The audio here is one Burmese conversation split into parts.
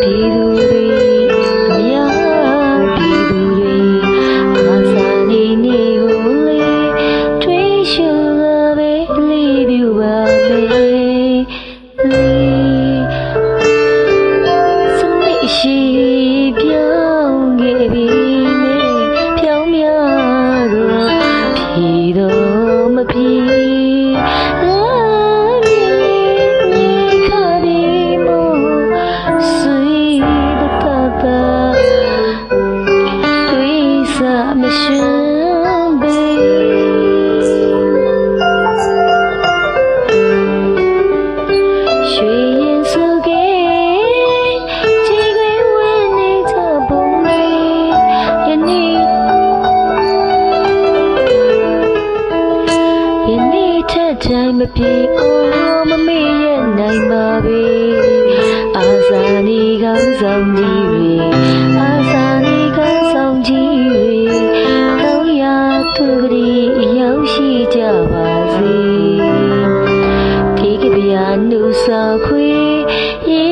ပြည်သူတွေအများပြည်သူတွေအာဇာနည်နေ့ကိုလေထွေးရှုလာပဲလေးပြပါမယ်စနစ်ရှိပြောင်းခဲ့ပြီနဲ့ဖြောင်းများတော့ပြည်တော်မပြည်တိုင်းမပြေအော်မမေ့ရနိုင်ပါပဲအာဇာနည်ကောင်းဆောင်ကြီးတွေအာဇာနည်ကောင်းဆောင်ကြီးတွေကောင်းရာသူကလေးရောက်ရှိကြပါစေဒီကဗျာနှုတ်ဆောင်ခွေရေ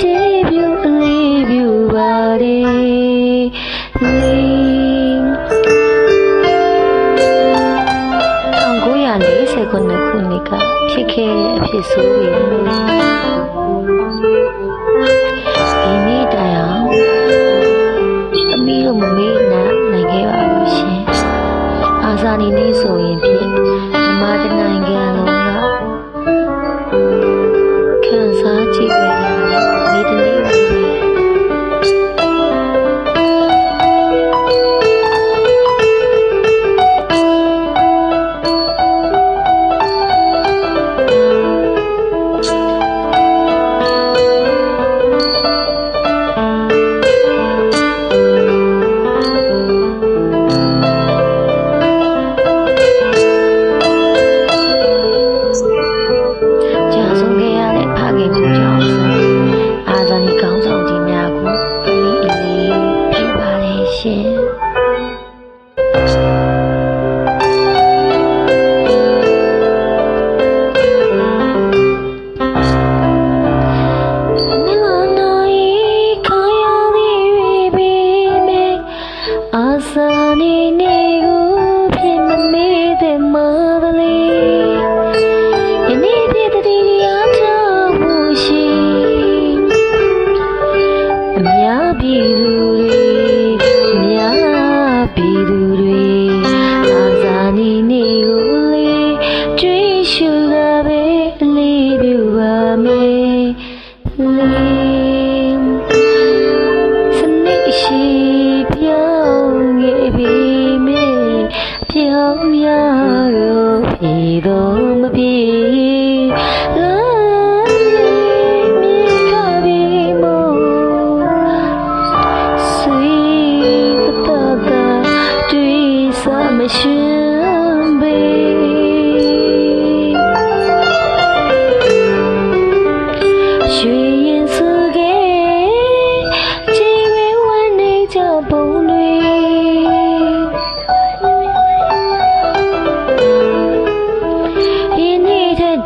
ကတေးပြူအလေးပြူပါတယ်1949ခုနှစ်ကဖြစ်ခဲ့တဲ့အဖြစ်ဆိုးတွေဒီနေ့တိုင်အောင်အမီးတို့မမေ့နိုင်ခဲ့ပါဘူးရှင်အာဇာနည်နေ့ဆိုရင်ဖြင့်မြန်မာတနိုင်ငံလုံးကခံစားကြည့်ပဲဒီတနေ့ပဲ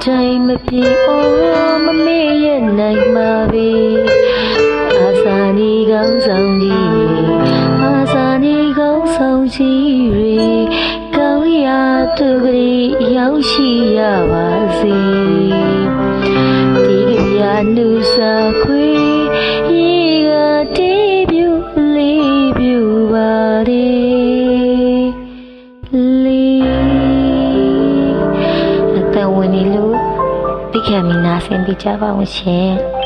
တိုင်းမပြေအော်မမေ့ရနိုင်ပါပဲအာဇာနည်ကောင်းဆောင်ကြီးအာဇာနည်ကောင်းဆောင်ကြီးတွေကောင်းရာသူကလေးရောက်ရှိရပါစေဒီကဗျာနှုတ်ဆက်ခွေရေကတေးပြူလေးပြူပါတယ်လေးအသက်ဝင်နေလို့သိခံမိနာဆင်ပြကြပါဦးရှင်